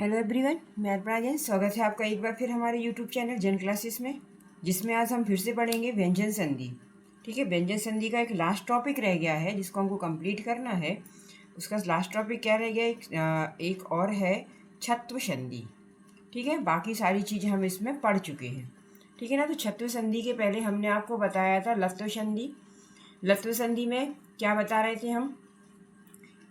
Hello everyone, मैं अर्पणा जैन। स्वागत है आपका एक बार फिर हमारे यूट्यूब चैनल जैन क्लासेस में, जिसमें आज हम फिर से पढ़ेंगे व्यंजन संधि। ठीक है, व्यंजन संधि का एक लास्ट टॉपिक रह गया है जिसको हमको कंप्लीट करना है। उसका लास्ट टॉपिक क्या रह गया, एक और है छत्व संधि। ठीक है, बाकी सारी चीज़ें हम इसमें पढ़ चुके हैं। ठीक है ना। तो छत्व संधि के पहले हमने आपको बताया था लत्व संधि। लत्व संधि में क्या बता रहे थे हम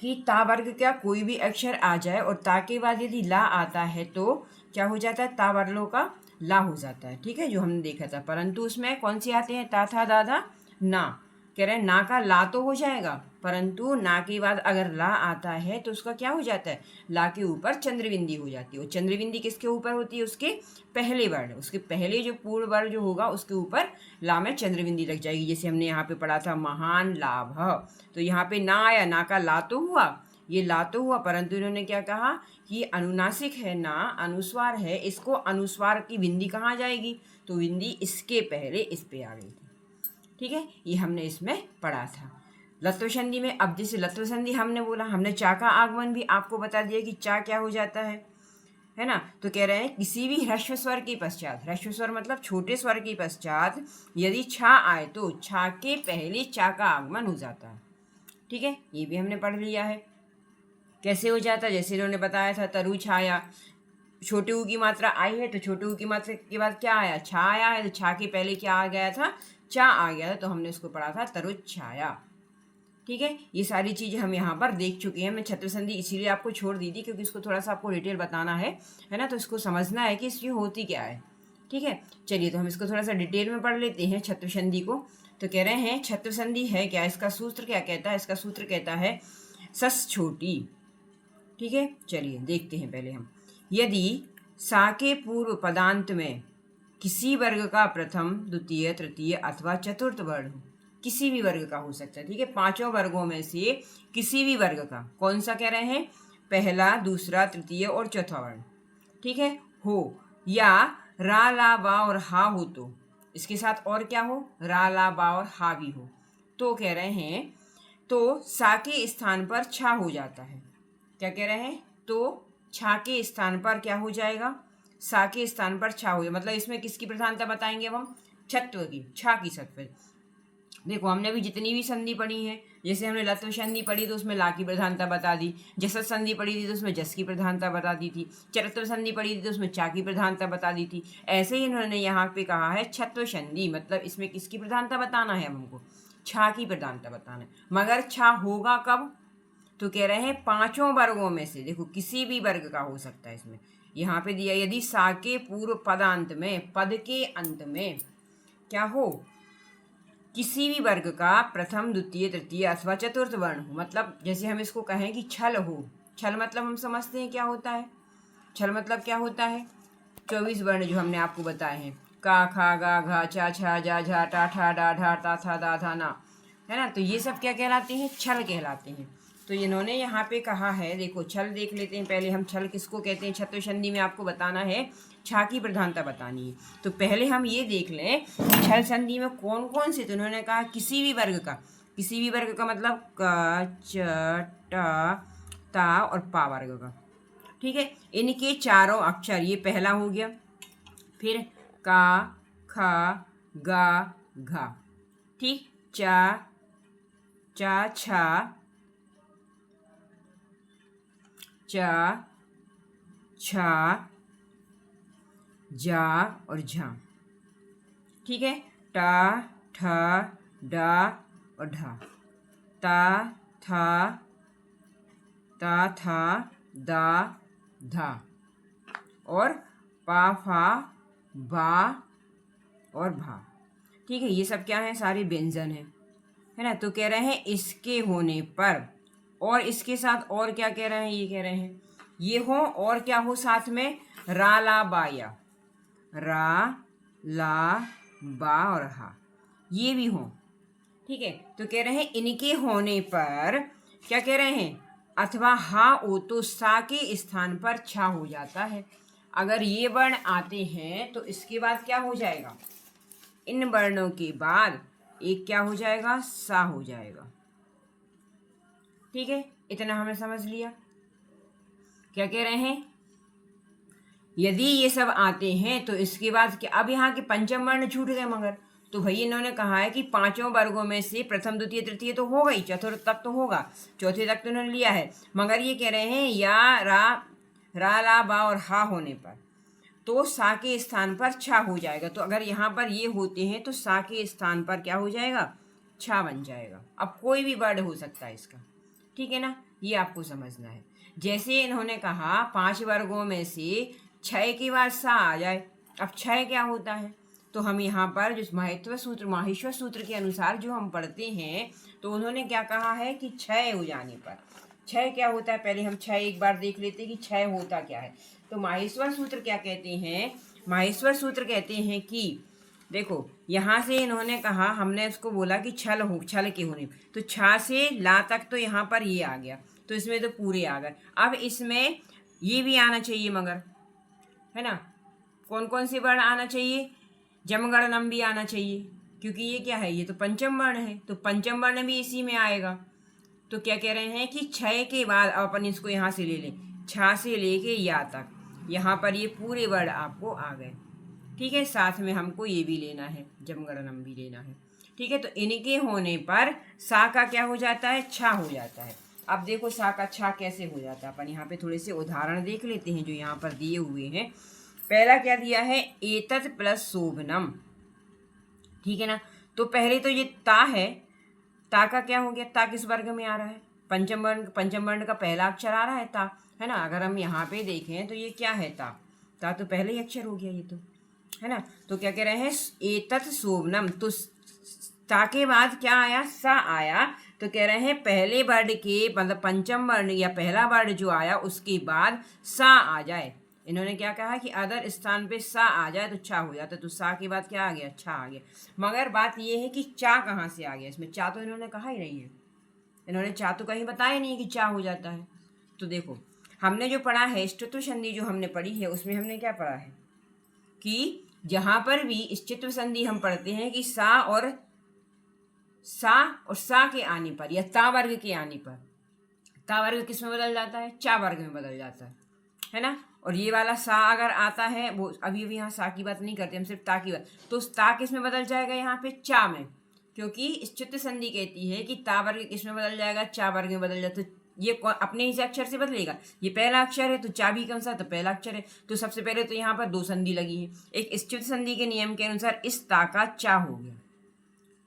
कि ता वर्ग का कोई भी अक्षर आ जाए और ता के बाद यदि ला आता है तो क्या हो जाता है, ता वर्लों का ला हो जाता है। ठीक है, जो हमने देखा था। परंतु उसमें कौन से आते हैं, ता था दा था ना। कह रहे हैं ना का ला तो हो जाएगा, परंतु ना के बाद अगर ला आता है तो उसका क्या हो जाता है, ला के ऊपर चंद्रबिंदी हो जाती है। और चंद्रबिंदी किसके ऊपर होती है, उसके पहले वर्ण, उसके पहले जो पूर्ण वर्ण जो होगा उसके ऊपर ला में चंद्रबिंदी लग जाएगी। जैसे हमने यहाँ पे पढ़ा था महान लाभ, तो यहाँ पे ना आया, ना का ला तो हुआ, ये ला तो हुआ, परंतु इन्होंने क्या कहा कि अनुनासिक है ना, अनुस्वार है, इसको अनुस्वार की बिंदी कहाँ जाएगी, तो बिंदी इसके पहले इस पे आ गई थी। ठीक है, ये हमने इसमें पढ़ा था। लत्व संधि में अब जैसे लत्व संधि हमने बोला, हमने चा का आगमन भी आपको बता दिया कि चा क्या हो जाता है ना। तो कह रहे हैं किसी भी ह्रस्व स्वर के पश्चात, ह्रस्व स्वर मतलब छोटे स्वर के पश्चात यदि छा आए तो छा के पहले चा का आगमन हो जाता है। ठीक है, ये भी हमने पढ़ लिया है कैसे हो जाता है। जैसे इन्होंने बताया था तरु छाया, छोटे ऊ की मात्रा आई है तो छोटे ऊ की मात्रा के बाद क्या आया, छा आया है, तो छा के पहले क्या आ गया था, चा आ गया था, तो हमने उसको पढ़ा था तरु छाया। ठीक है, ये सारी चीज़ें हम यहाँ पर देख चुके हैं। मैं छत्र संधि इसीलिए आपको छोड़ दी थी क्योंकि इसको थोड़ा सा आपको डिटेल बताना है ना, तो इसको समझना है कि इसकी होती क्या है। ठीक है, चलिए तो हम इसको थोड़ा सा डिटेल में पढ़ लेते हैं छत्र संधि को। तो कह रहे हैं छत्र संधि है क्या, इसका सूत्र क्या कहता है, इसका सूत्र कहता है सस छोटी। ठीक है, चलिए देखते हैं पहले हम। यदि सा के पूर्व पदांत में किसी वर्ग का प्रथम द्वितीय तृतीय अथवा चतुर्थ वर्ण हो, किसी भी वर्ग का हो सकता है। ठीक है, पांचों वर्गों में से किसी भी वर्ग का, कौन सा कह रहे हैं, पहला दूसरा तृतीय और चौथा वर्ण, ठीक है, हो, या रा ला बा और हा हो, तो इसके साथ और क्या हो, रा ला बा और हा भी हो, तो कह रहे हैं तो सा के स्थान पर छा हो जाता है। क्या कह रहे हैं, तो छा के स्थान पर क्या हो जाएगा, सा के स्थान पर छा हो जाएगा। मतलब इसमें किसकी प्रधानता बताएंगे अब हम, छत्व की, छा की सत्व। देखो हमने भी जितनी भी संधि पढ़ी है, जैसे हमने लत्व संधि पढ़ी तो उसमें ला की प्रधानता बता दी, जसत संधि पढ़ी थी तो उसमें जस की प्रधानता बता दी थी, चरत्व संधि पढ़ी थी तो उसमें चा की प्रधानता बता दी थी। ऐसे ही इन्होंने यहाँ पे कहा है छत्व संधि, मतलब इसमें किसकी प्रधानता बताना है, हमको छा की प्रधानता बताना है। मगर छा होगा कब, तो कह रहे हैं पांचों वर्गों में से, देखो किसी भी वर्ग का हो सकता है। इसमें यहाँ पे दिया यदि सा के पूर्व पदांत में, पद के अंत में क्या हो, किसी भी वर्ग का प्रथम द्वितीय तृतीय अथवा चतुर्थ वर्ण हो। मतलब जैसे हम इसको कहें कि छल हो, छल मतलब हम समझते हैं क्या होता है, छल मतलब क्या होता है, 24 वर्ण जो हमने आपको बताए हैं, का खा गा घा चा छा जा झा टा ठा डा ढा ता था दा था ना, है ना। तो ये सब क्या कहलाते हैं, छल कहलाते हैं। तो इन्होंने यहाँ पे कहा है, देखो छल देख लेते हैं पहले हम, छल किसको कहते हैं, छत्व संधि में आपको बताना है, छा की प्रधानता बतानी है। तो पहले हम ये देख लें छल संधि में कौन कौन से, तो उन्होंने कहा किसी भी वर्ग का, किसी भी वर्ग का मतलब क च ट ता और पा वर्ग का। ठीक है, इनके चारों अक्षर, ये पहला हो गया, फिर का खा गा घा, ठीक, चा चा छा चा छा जा और झा, ठीक है, टा ठा डा और ढा, ता था दा धा, और पा फा बा और भा। ठीक है, ये सब क्या है, सारे व्यंजन है ना। तो कह रहे हैं इसके होने पर, और इसके साथ और क्या कह रहे हैं, ये कह रहे हैं ये हो और क्या हो साथ में, रा ला बा या, रा ला बा और हा, ये भी हो। ठीक है, तो कह रहे हैं इनके होने पर क्या कह रहे हैं, अथवा हा ओ तो सा के स्थान पर छा हो जाता है। अगर ये वर्ण आते हैं तो इसके बाद क्या हो जाएगा, इन वर्णों के बाद एक क्या हो जाएगा, सा हो जाएगा। ठीक है, इतना हमें समझ लिया। क्या कह रहे हैं, यदि ये सब आते हैं तो इसके बाद क्या, अब यहाँ के पंचम वर्ण छूट गए मगर, तो भाई इन्होंने कहा है कि पांचों वर्गों में से प्रथम द्वितीय तृतीय तो होगा ही, चतुर्थ तक तो होगा, चौथे तक तो इन्होंने लिया है, मगर ये कह रहे हैं या रा ला बा और हा होने पर तो सा के स्थान पर छा हो जाएगा। तो अगर यहाँ पर ये होते हैं तो सा के स्थान पर क्या हो जाएगा, छा बन जाएगा। अब कोई भी वर्ड हो सकता है इसका, ठीक है ना, ये आपको समझना है। जैसे इन्होंने कहा 5 वर्गों में से 6 के बाद सा आ जाए, अब 6 क्या होता है, तो हम यहाँ पर जो माहेश्वर सूत्र के अनुसार जो हम पढ़ते हैं तो उन्होंने क्या कहा है कि 6 हो जाने पर 6 क्या होता है, पहले हम 6 एक बार देख लेते हैं कि 6 होता क्या है। तो माहेश्वर सूत्र क्या कहते हैं, माहेश्वर सूत्र कहते हैं कि देखो यहाँ से इन्होंने कहा, हमने उसको बोला कि छल के होने, तो छा से ला तक तो यहाँ पर ये आ गया, तो इसमें तो पूरे आ गए। अब इसमें ये भी आना चाहिए मगर, है ना, कौन कौन से वर्ण आना चाहिए, जमगणनम भी आना चाहिए, क्योंकि ये क्या है, ये तो पंचम वर्ण है, तो पंचम वर्ण भी इसी में आएगा। तो क्या कह रहे हैं कि 6 के बाद, अब अपन इसको यहाँ से ले लें, छा से लेके या तक, यहाँ पर ये पूरे वर्ण आपको आ गए, ठीक है। साथ में हमको ये भी लेना है, जमगणनम भी लेना है, ठीक है। तो इनके होने पर सा का क्या हो जाता है, छा हो जाता है। अब देखो सा का छा कैसे हो जाता है, अपन यहाँ पे थोड़े से उदाहरण देख लेते हैं जो यहाँ पर दिए हुए हैं। पहला क्या दिया है, एतत् प्लस शोभनम, ठीक है ना। तो पहले तो ये ता है, ता का क्या हो गया, ता किस वर्ग में आ रहा है, पंचम वर्ण का पहला अक्षर आ रहा है ता, है ना। अगर हम यहाँ पे देखें तो ये क्या है, ता तो पहले ही अक्षर हो गया ये तो, है ना। तो क्या कह रहे हैं, एतत् शोभनम, तो ता के बाद क्या आया, सा आया, तो कह रहे हैं पहले वर्ण के मतलब पंचम वर्ण या पहला वर्ण जो आया उसके बाद सा आ जाए। इन्होंने क्या कहा कि अदर स्थान पे सा आ जाए तो चा हो जाता है, तो सा के बाद क्या आ गया, छा आ गया। मगर बात ये है कि चा कहाँ से आ गया, इसमें चा तो इन्होंने कहा ही नहीं है, इन्होंने चा तो कहीं बताया नहीं कि चा हो जाता है। तो देखो हमने जो पढ़ा है स्थित्व संधि जो हमने पढ़ी है उसमें हमने क्या पढ़ा है कि जहाँ पर भी स्थित्व संधि हम पढ़ते हैं कि सा और सा के आने पर या ता वर्ग के आने पर, ता वर्ग किस में बदल जाता है, चा वर्ग में बदल जाता है ना। और ये वाला सा अगर आता है, वो अभी यहाँ सा की बात नहीं करते हम, सिर्फ ता की बात, तो ता किस में बदल जाएगा, यहाँ पे चा में, क्योंकि स्थित्व संधि कहती है कि ता वर्ग किस में बदल जाएगा, चा वर्ग में बदल जाता है। ये अपने ही से अक्षर से बदलेगा, ये पहला अक्षर है तो चा भी कौन सा, तो पहला अक्षर है। तो सबसे पहले तो यहाँ पर 2 संधि लगी है, एक स्थित्व संधि के नियम के अनुसार इस ता का चा हो गया,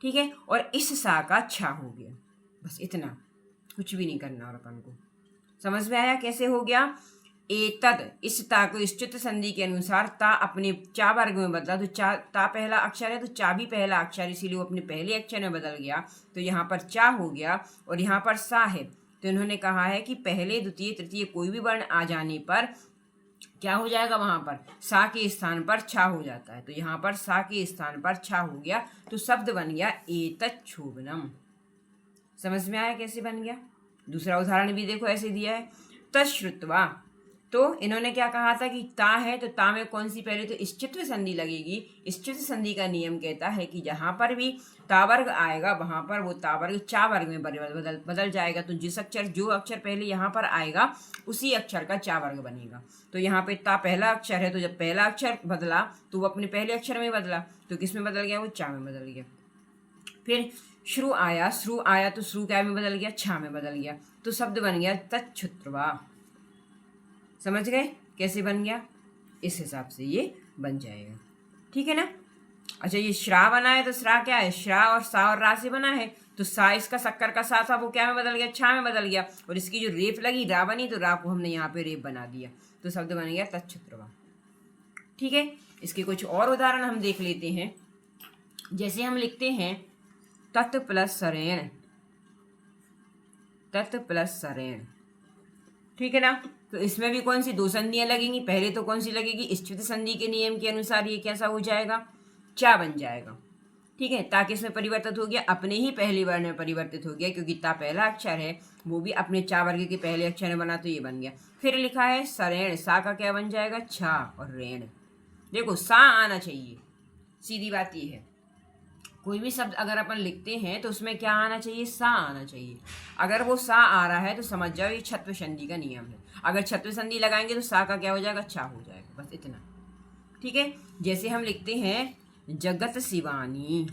ठीक है, और इस सा का छा हो गया, बस इतना, कुछ भी नहीं करना। और अपन को समझ में आया कैसे हो गया, एतद, इस ता को स्थित्व संधि के अनुसार ता अपने चा वर्ग में बदला, तो चा ता पहला अक्षर है तो चा भी पहला अक्षर, इसीलिए वो अपने पहले अक्षर में बदल गया, तो यहाँ पर चा हो गया। और यहाँ पर सा है तो इन्होंने कहा है कि पहले द्वितीय तृतीय कोई भी वर्ण आ जाने पर क्या हो जाएगा, वहां पर सा के स्थान पर छा हो जाता है, तो यहाँ पर सा के स्थान पर छा हो गया, तो शब्द बन गया एतत् शोभनम। समझ में आया कैसे बन गया। दूसरा उदाहरण भी देखो ऐसे दिया है, तश्रुत्वा, तो इन्होंने क्या कहा था कि ता है तो ता में कौन सी पहले तो स्थित्व संधि लगेगी। स्थित्व संधि का नियम कहता है कि जहां पर भी ता वर्ग आएगा वहां पर वो ता वर्ग चा वर्ग में बदल जाएगा, तो जो अक्षर पहले यहाँ पर आएगा उसी अक्षर का चा वर्ग बनेगा। तो यहाँ पे ता पहला अक्षर है, तो जब पहला अक्षर बदला तो वो अपने पहले अक्षर में बदला, तो किस में बदल गया, वो चा में बदल गया। फिर श्रु आया तो श्रु क्या में बदल गया, छा में बदल गया, तो शब्द बन गया तच्छ्रुत्वा। समझ गए कैसे बन गया, इस हिसाब से ये बन जाएगा, ठीक है ना। अच्छा ये श्रा बना है, तो श्रा क्या है, श्रा और सा और रा से बना है, तो सा इसका शक्कर का सा था वो क्या में बदल गया, छा में बदल गया, और इसकी जो रेप लगी रा बनी, तो रा को हमने यहाँ पे रेप बना दिया, तो शब्द बन गया तच्छ्रुत्वा, ठीक है। इसके कुछ और उदाहरण हम देख लेते हैं। जैसे हम लिखते हैं तत् प्लस सरेण, ठीक है ना। तो इसमें भी कौन सी 2 संधियां लगेंगी, पहले तो कौन सी लगेगी, स्थित्व संधि के नियम के अनुसार ये कैसा हो जाएगा, चा बन जाएगा, ठीक है। ता किसमें परिवर्तित हो गया, अपने ही पहले वर्ण में परिवर्तित हो गया, क्योंकि ता पहला अक्षर है वो भी अपने चा वर्ग के पहले अक्षर में बना, तो ये बन गया। फिर लिखा है सरेण, सा का क्या बन जाएगा, छा, और रेण, देखो सा आना चाहिए, सीधी बात ये है। कोई भी शब्द अगर अपन लिखते हैं तो उसमें क्या आना चाहिए, सा आना चाहिए। अगर वो सा आ रहा है तो समझ जाओ ये छत्व संधि का नियम है। अगर छत्व संधि लगाएंगे तो सा का क्या हो जाएगा, चा हो जाएगा, बस इतना। ठीक है, जैसे हम लिखते हैं जगत शिवानी,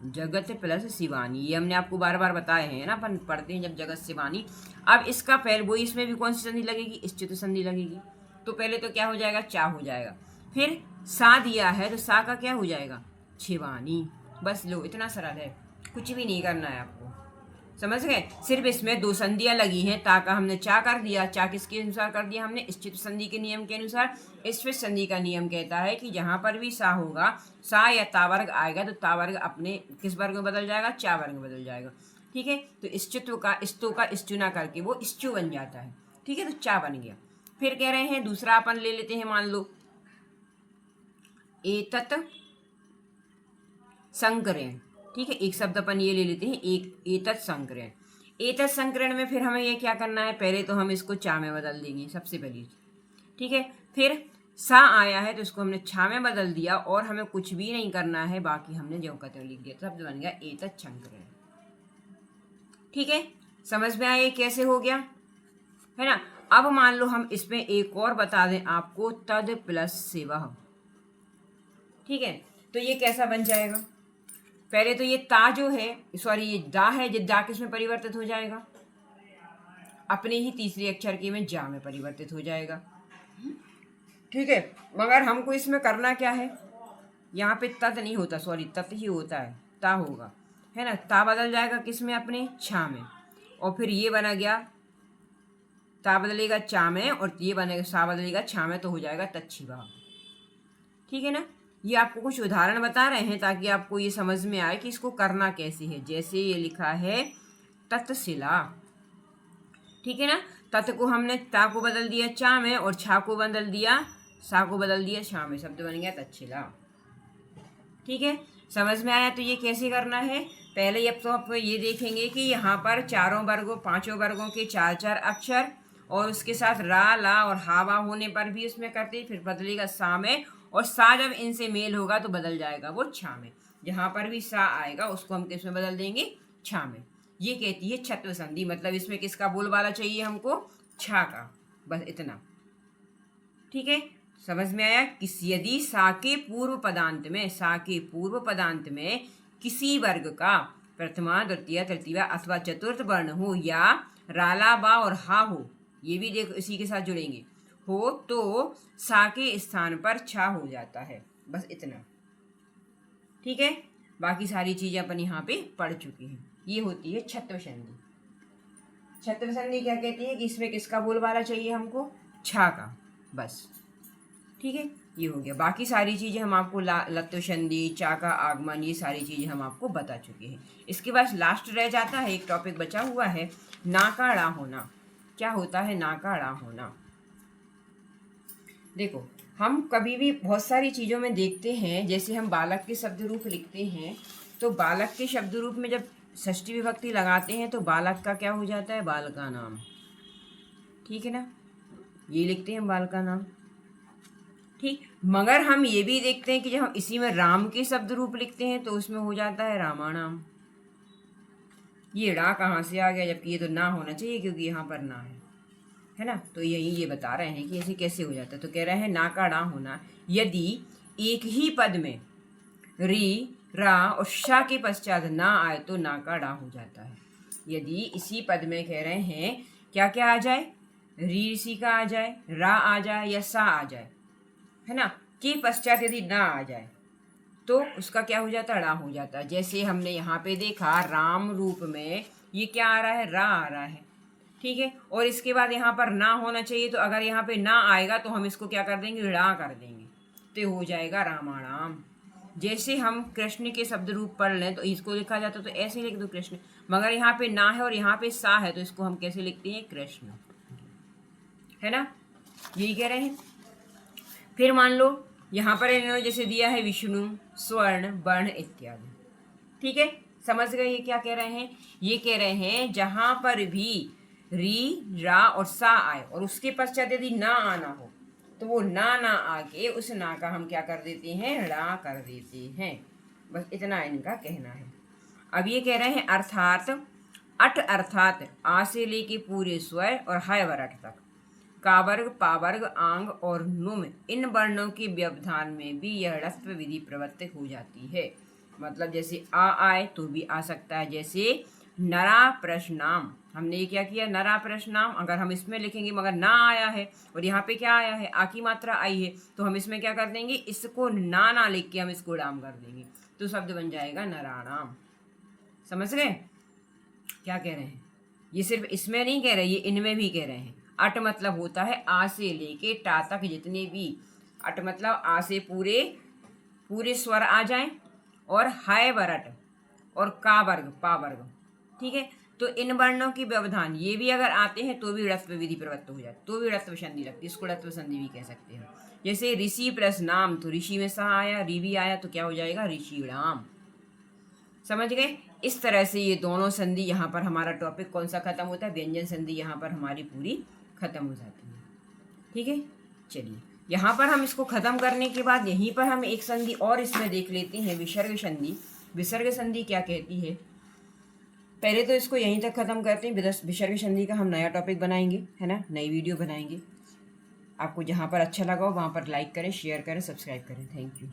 जगत प्लस शिवानी, ये हमने आपको बार बार बताए हैं ना, अपन पढ़ते हैं जब जगत शिवानी। अब इसका पहले वो इसमें भी कौन सी संधि लगेगी, इश्चित संधि लगेगी। तो पहले तो क्या हो जाएगा, चा हो जाएगा, फिर सा दिया है तो सा का क्या हो जाएगा, शिवानी। बस लो, इतना सरल है, कुछ भी नहीं करना है आपको, समझ गए। सिर्फ इसमें दो संधियां लगी हैं, ता का हमने चा कर दिया, चा किसके अनुसार कर दिया हमने, इश्चित संधि के नियम के अनुसार। इश्चित संधि का नियम कहता है कि जहां पर भी सा होगा, सा या ता वर्ग आएगा तो ता वर्ग अपने किस वर्ग में बदल जाएगा, चा वर्ग में बदल जाएगा। ठीक है, तो इश्चित्व का इस्तु का इश्चु ना करके वो इश्चु बन जाता है। ठीक है, तो चा बन गया। फिर कह रहे हैं दूसरा अपन ले लेते हैं, मान लो एतत संकरण। ठीक है, एक शब्द अपन ये ले लेते हैं, एक एतत संकरण। एतत संकरण में फिर हमें ये क्या करना है, पहले तो हम इसको चा में बदल देंगे सबसे पहले। ठीक है, फिर सा आया है तो इसको हमने छा में बदल दिया और हमें कुछ भी नहीं करना है, बाकी हमने जो कहते हैं लिख दिया, शब्द बन गया एतत संकरण। ठीक है, समझ में आया कैसे हो गया, है ना। अब मान लो हम इसमें एक और बता दें आपको, तद प्लस सेवा। ठीक है, तो ये कैसा बन जाएगा, पहले तो ये ता जो है, सॉरी ये दा है, ये दा किसमें परिवर्तित हो जाएगा, अपने ही तीसरे अक्षर के में जा में परिवर्तित हो जाएगा। ठीक है, मगर हमको इसमें करना क्या है, यहाँ पे तत नहीं होता, सॉरी तत ही होता है, ता होगा, है ना। ता बदल जाएगा किस में, अपने छा में, और फिर ये बना गया, ता बदलेगा चा में और ये बनेगा सा बदलेगा छा में, तो हो जाएगा तच्छिवा। ठीक है ना, ये आपको कुछ उदाहरण बता रहे हैं ताकि आपको ये समझ में आए कि इसको करना कैसे है। जैसे ये लिखा है तत्शिला, ठीक है ना, तत् को हमने ता को बदल दिया चा में और छा को बदल दिया, सा को बदल दिया छा में, शब्द बन गया तत्शिला। ठीक है, समझ में आया। तो ये कैसे करना है, पहले अब तो आप ये देखेंगे कि यहाँ पर चारों वर्गों पांचों वर्गों के चार चार अक्षर और उसके साथ रा ला और हावा होने पर भी उसमें करते, फिर बदलेगा सा में, और सा जब इनसे मेल होगा तो बदल जाएगा वो छा में। जहां पर भी सा आएगा उसको हम किसमें बदल देंगे, छा में। ये कहती है छत्व संधि, मतलब इसमें किसका बोलबाला चाहिए हमको, छा का, बस इतना। ठीक है, समझ में आया। यदि सा के पूर्व पदांत में, सा के पूर्व पदांत में किसी वर्ग का प्रथमा द्वितीय तृतीय अथवा चतुर्थ वर्ण हो या राला बा और हा हो, ये भी देखो इसी के साथ जुड़ेंगे, हो तो सा के स्थान पर छा हो जाता है, बस इतना। ठीक है, बाकी सारी चीजें अपन यहाँ पे पढ़ चुके हैं। ये होती है छत्व संधि। छत्व संधि क्या कहती है कि इसमें किसका बोलबाला चाहिए हमको, छा का, बस। ठीक है, ये हो गया। बाकी सारी चीजें हम आपको लत्व संधि, चा का आगमन, ये सारी चीजें हम आपको बता चुके हैं। इसके बाद लास्ट रह जाता है, एक टॉपिक बचा हुआ है, ना का ड़ा होना। क्या होता है ना का ड़ा होना, देखो हम कभी भी बहुत सारी चीज़ों में देखते हैं, जैसे हम बालक के शब्द रूप लिखते हैं तो बालक के शब्द रूप में जब षष्ठी विभक्ति लगाते हैं तो बालक का क्या हो जाता है, बाल का नाम। ठीक है ना, ये लिखते हैं बाल का नाम। ठीक, मगर हम ये भी देखते हैं कि जब हम इसी में राम के शब्द रूप लिखते हैं तो उसमें हो जाता है रामानाम। ये रा कहाँ से आ गया, जबकि ये तो ना होना चाहिए क्योंकि यहाँ पर ना है ना। तो यही ये बता रहे हैं कि ऐसे कैसे हो जाता है। तो कह रहे हैं ना का ड़ा होना, यदि एक ही पद में री रा और शा के पश्चात ना आए तो ना का ड़ा हो जाता है। यदि इसी पद में कह रहे हैं क्या क्या आ जाए, री ऋषि का आ जाए, रा आ जाए या सा आ जाए, है ना, के पश्चात यदि ना आ जाए तो उसका क्या हो जाता है, ड़ा हो जाता है। जैसे हमने यहाँ पे देखा राम रूप में ये क्या आ रहा है, रा आ रहा है। ठीक है, और इसके बाद यहाँ पर ना होना चाहिए, तो अगर यहाँ पे ना आएगा तो हम इसको क्या कर देंगे, ड़ा कर देंगे, तो हो जाएगा रामाणाम। जैसे हम कृष्ण के शब्द रूप पढ़ लें तो इसको लिखा जाता तो ऐसे लिख दो कृष्ण, मगर यहाँ पे ना है और यहाँ पे सा है तो इसको हम कैसे लिखते हैं, कृष्ण, है ना, यही कह रहे हैं। फिर मान लो यहाँ पर इन्होंने जैसे दिया है विष्णु, स्वर्ण, वर्ण इत्यादि। ठीक है, समझ गए ये क्या कह रहे हैं, ये कह रहे हैं जहां पर भी री रा और सा आए और उसके पश्चात यदि ना आना हो तो वो ना आके उस ना का हम क्या कर देते हैं, ड़ा कर देते हैं, बस इतना इनका कहना है। अब ये कह रहे हैं अर्थात, अट अर्थात आ से लेके पूरे स्वर और हाय वरट तक, का वर्ग, पा वर्ग, आंग और नुम इन वर्णों के व्यवधान में भी यह ह्रस्व विधि प्रवर्तित हो जाती है। मतलब जैसे आ आए तो भी आ सकता है, जैसे नरा प्रश्नाम, हमने ये क्या किया, नरा प्रश्नाम, अगर हम इसमें लिखेंगे मगर ना आया है और यहाँ पे क्या आया है, आ की मात्रा आई है, तो हम इसमें क्या कर देंगे, इसको ना लिख के हम इसको डाम कर देंगे, तो शब्द बन जाएगा नराणाम। समझ गए क्या कह रहे हैं? ये सिर्फ इसमें नहीं कह रहे, ये इनमें भी कह रहे हैं। अट मतलब होता है आ से लेके टा तक जितने भी, अट मतलब आ से पूरे पूरे स्वर आ जाएं, और हाय वरट और का वर्ग, पा वर्ग, ठीक है। तो इन वर्णों के व्यवधान ये भी अगर आते हैं तो भी ह्रस्व विधि प्रवृत्त हो जाती, तो भी ह्रस्व संधि लगती है, इसको ह्रस्व संधि भी कह सकते हैं। जैसे ऋषि प्लस नाम, तो ऋषि में सा आया, री भी आया, तो क्या हो जाएगा, ऋषिणाम। समझ गए? इस तरह से ये दोनों संधि, यहाँ पर हमारा टॉपिक कौन सा खत्म होता है, व्यंजन संधि यहाँ पर हमारी पूरी खत्म हो जाती है। ठीक है, चलिए यहाँ पर हम इसको खत्म करने के बाद यहीं पर हम एक संधि और इसमें देख लेते हैं, विसर्ग संधि। विसर्ग संधि क्या कहती है, पहले तो इसको यहीं तक खत्म करते हैं, विसर्ग संधि का हम नया टॉपिक बनाएंगे, है ना, नई वीडियो बनाएंगे। आपको जहाँ पर अच्छा लगा हो वहाँ पर लाइक करें, शेयर करें, सब्सक्राइब करें। Thank you.